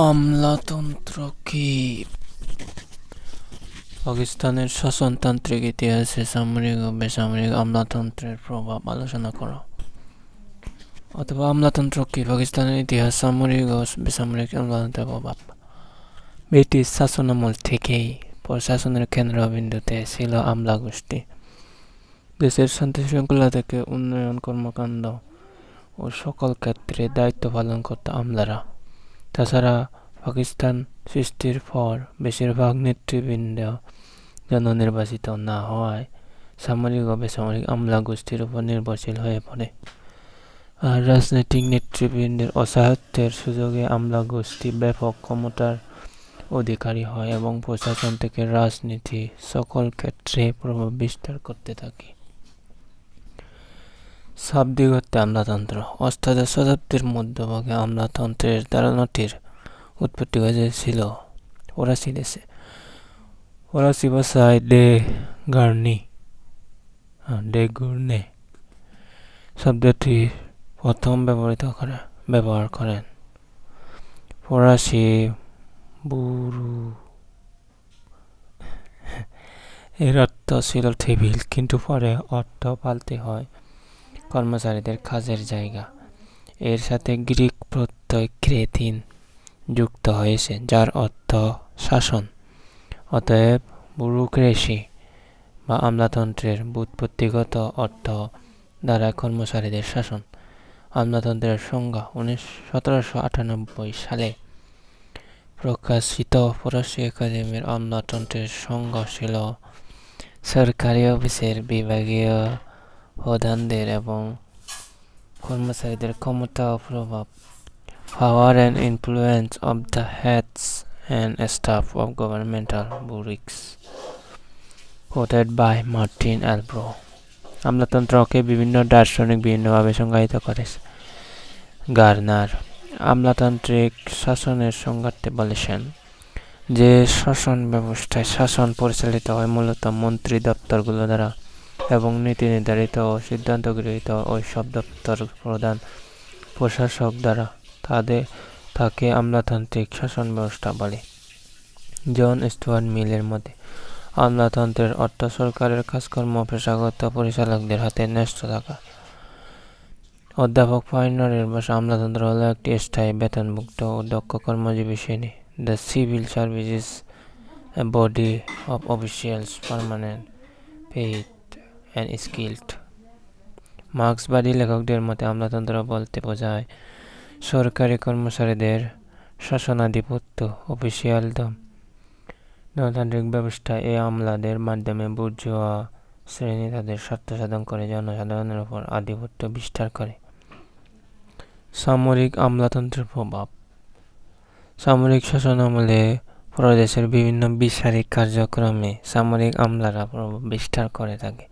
আমলাতন্ত্র কি? পাকিস্তানের শাসনতান্ত্রিক ইতিহাসে সামরিক ও বেসামরিক আমলাতন্ত্রের প্রভাব আলোচনা করো। অথবা আমলাতন্ত্র কি? পাকিস্তানের ইতিহাস সামরিক ও বেসামরিক আমলাতন্ত্রের প্রভাব। ব্রিটিশ শাসনামল থেকেই প্রশাসনের কেন্দ্রবিন্দুতে ছিল আমলা গোষ্ঠী। দেশের শান্তি শৃঙ্খলা থেকে উন্নয়ন কর্মকাণ্ড ও সকল ক্ষেত্রে দায়িত্ব পালন করত আমলারা। তাছাড়া পাকিস্তান সৃষ্টির পর বেশিরভাগ নেতৃবৃন্দ জননির্বাচিত না হওয়ায় সামরিক ও বেসামরিক আমলা গোষ্ঠীর উপর নির্ভরশীল হয়ে পড়ে। আর রাজনৈতিক নেতৃবৃন্দের অসাহায্যের সুযোগে আমলা গোষ্ঠী ব্যাপক ক্ষমতার অধিকারী হয় এবং প্রশাসন থেকে রাজনীতি সকল ক্ষেত্রে প্রভাব বিস্তার করতে থাকে। শাব্দিক অর্থে আমলাতন্ত্র। অষ্টাদশ শতাব্দীর মধ্যভাগে আমলাতন্ত্রের ধারণাটির উৎপত্তি হয়েছিল ফরাসি দেশে। ফরাসি ভাষায় ডে গুর্নে শব্দটি প্রথম ব্যবহার করেন ফরাসি বুরু। এর অর্থ ছিল টেবিল, কিন্তু পরে অর্থ পাল্টে হয় কর্মচারীদের কাজের জায়গা। এর সাথে গ্রিক প্রত্যয় ক্রেতিন যুক্ত হয়েছে, যার অর্থ শাসন। অতএব ব্যুরোক্রেসি বা আমলাতন্ত্রের ব্যুৎপত্তিগত অর্থ দ্বারা কর্মচারীদের শাসন। আমলাতন্ত্রের সংজ্ঞা 1798 সালে প্রকাশিত ফরাসি একাডেমির আমলাতন্ত্রের সংজ্ঞা ছিল সরকারি অফিসের বিভাগীয় প্রধানদের এবং কর্মচারীদের ক্ষমতা ও প্রভাব, power and influence of the heads and staff of governmental bureaus, quoted by Martin Albro। আমলাতন্ত্রকে বিভিন্ন দার্শনিক বিভিন্নভাবে সংজ্ঞায়িত করেছে। গার্নার আমলাতান্ত্রিক শাসনের সংজ্ঞাতে বলেছেন যে শাসন ব্যবস্থায় শাসন পরিচালিত হয় মূলত মন্ত্রী দপ্তরগুলো দ্বারা এবং নীতি নির্ধারিত ও সিদ্ধান্ত গৃহীত ওই সব দপ্তর প্রধান প্রশাসক দ্বারা। তাকে আমলাতান্ত্রিক শাসন ব্যবস্থা বলে। জন স্টুয়ার্ট মিলের মতে আমলাতন্ত্রের অর্থ সরকারের কাজকর্ম পেশাগত পরিচালকদের হাতে ন্যস্ত থাকা। অধ্যাপক ফাইনারের ভাষা আমলাতন্ত্র হল একটি স্থায়ী বেতনভুক্ত ও দক্ষ কর্মজীবী শ্রেণী। The civil service is a body of officials, permanent, paid and skilled. মার্ক্সবাদী লেখকদের মতে আমলাতন্ত্র বলতে বোঝায় সরকারি কর্মচারীদের শাসনাধিপত্য, অফিসিয়ালদম। গণতান্ত্রিক ব্যবস্থায় এই আমলাদের মাধ্যমে বুর্জোয়া শ্রেণী তাদের স্বার্থ সাধন করে জনসাধারণের উপর আধিপত্য বিস্তার করে। সামরিক আমলাতন্ত্রের প্রভাব। সামরিক শাসনামলে প্রদেশের বিভিন্ন বিচারিক কার্যক্রমে সামরিক আমলারা প্রভাব বিস্তার করে থাকে।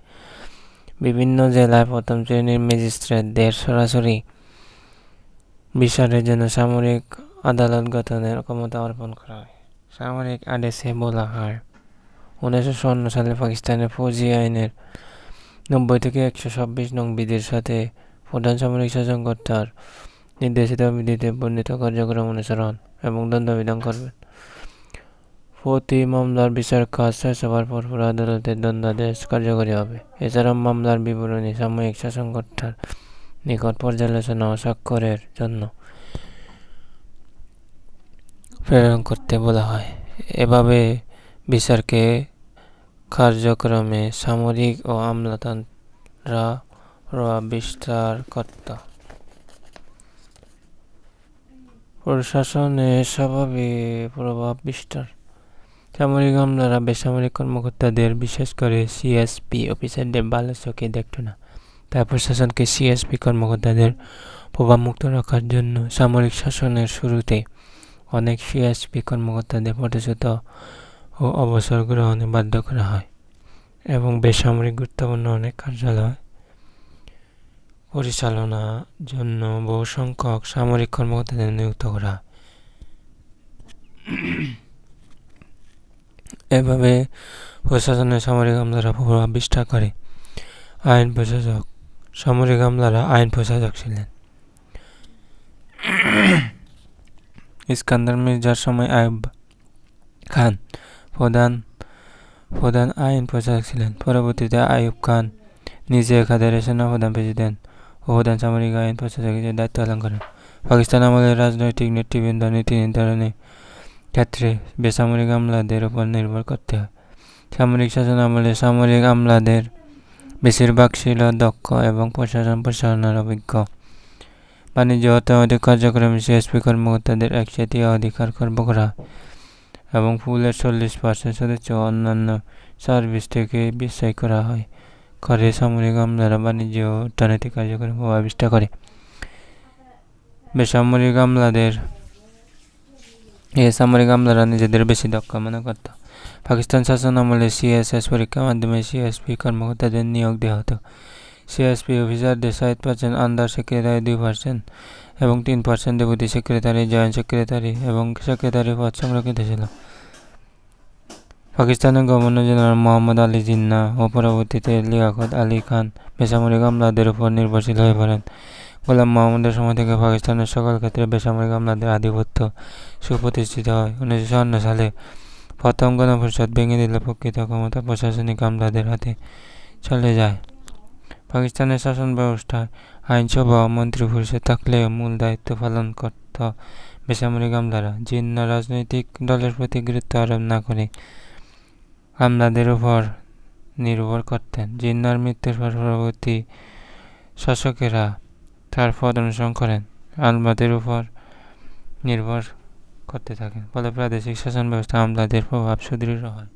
বিভিন্ন জেলায় প্রথম শ্রেণীর ম্যাজিস্ট্রেটদের সরাসরি বিচারের জন্য সামরিক আদালত গঠনের ক্ষমতা অর্পণ করা হয়। সামরিক আদেশে বলা হয় 1954 সালে পাকিস্তানের ফৌজি আইনের 90 থেকে 126 নং বিধির সাথে প্রধান সামরিক শাসনকর্তার নির্দেশিত বিধিতে বর্ণিত কার্যক্রম অনুসরণ এবং দণ্ডবিধান করবেন। প্রতি মামলার বিচার কাজ শেষ হওয়ার পর আদালতের দণ্ডাদেশ কার্যকরী হবে। এছাড়াও মামলার বিবরণী সামরিক শাসনকর্তার নিকট পর্যালোচনা ও স্বাক্ষরের জন্য প্রেরণ করতে বলা হয়। এভাবে বিচারকে কার্যক্রমে সামরিক ও আমলাতন্ত্ররা প্রভাব বিস্তার করত। প্রশাসনে স্বাভাবিক প্রভাব বিস্তার। সামরিক আমলারা বেসামরিক কর্মকর্তাদের, বিশেষ করে সিএসপি অফিসারদের ভালো চোখে দেখত না। তাই প্রশাসনকে সিএসপি কর্মকর্তাদের প্রভাবমুক্ত রাখার জন্য সামরিক শাসনের শুরুতে অনেক সিএসপি কর্মকর্তাদের পদচ্যুত ও অবসর গ্রহণে বাধ্য করা হয় এবং বেসামরিক গুরুত্বপূর্ণ অনেক কার্যালয় পরিচালনার জন্য বহু সংখ্যক সামরিক কর্মকর্তাদের নিযুক্ত করা হয়। এভাবে প্রশাসনের সামরিক আমলারা প্রভাব বিস্তার করে। আইন প্রশাসক। সামরিক আমলারা আইন প্রশাসক ছিলেন। ইস্কান্দার মির্জার সময় আইয়ুব খান প্রধান আইন প্রচারক ছিলেন। পরবর্তীতে আইয়ুব খান নিজে একাধারে সেনাপ্রধান, প্রেসিডেন্ট ও প্রধান সামরিক আইন প্রচারক হিসেবে দায়িত্ব পালন করেন। পাকিস্তান আমলের রাজনৈতিক নেতৃবৃন্দ নীতি নির্ধারণের ক্ষেত্রে বেসামরিক আমলাদের উপর নির্ভর করতে হয়। সামরিক শাসন আমলে সামরিক আমলাদের বেশিরভাগ ছিল দক্ষ এবং প্রশাসনার অভিজ্ঞ। বাণিজ্য অর্থনৈতিক কার্যক্রমে সিএসপি কর্মকর্তাদের একচেটিয়া অধিকার খর্ব করা এবং পুলের 40% সদস্য অন্যান্য সার্ভিস থেকে বিস্তার করা হয় করে সামরিক আমলারা বাণিজ্য ও অর্থনৈতিক কার্যক্রম প্রভাবিত করে। সামরিক আমলারা নিজেদের বেশি দক্ষ মনে করত। পাকিস্তান শাসন আমলে সিএসএস পরীক্ষার মাধ্যমে সিএসপি কর্মকর্তাদের নিয়োগ দেওয়া হতো। সিএসপি অফিসারদের 60% আন্ডার সেক্রেটারি, 2% এবং 3% ডেপুটি সেক্রেটারি, জয়েন্ট সেক্রেটারি এবং সেক্রেটারি পদ সংরক্ষিত ছিল। পাকিস্তানের গভর্নর জেনারেল মোহাম্মদ আলী জিন্নাহ ও পরবর্তীতে লিয়াকত আলী খান বেসামরিক আমলাদের উপর নির্ভরশীল হয়ে পড়েন। গোলাম মোহাম্মদের সময় থেকে পাকিস্তানের সকল ক্ষেত্রে বেসামরিক আমলাদের আধিপত্য সুপ্রতিষ্ঠিত হয়। 1954 সালে প্রথম গণপরিষদ ভেঙে দিলে প্রকৃত ক্ষমতা প্রশাসনিক আমলাদের হাতে চলে যায়। পাকিস্তানের শাসন ব্যবস্থায় আইনসভা ও মন্ত্রিপরিষদ থাকলেও মূল দায়িত্ব পালন করত বেসামরিক আমলারা। জিন্নাহ রাজনৈতিক দলের প্রতি গুরুত্ব আরোপ না করে আমলাদের উপর নির্ভর করতেন। জিন্নাহর মৃত্যুর পর পরবর্তী শাসকেরা তার পদ অনুসরণ করেন, আমলাদের উপর নির্ভর করতে থাকেন। ফলে প্রাদেশিক শাসন ব্যবস্থা আমলাদের প্রভাব সুদৃঢ় হয়।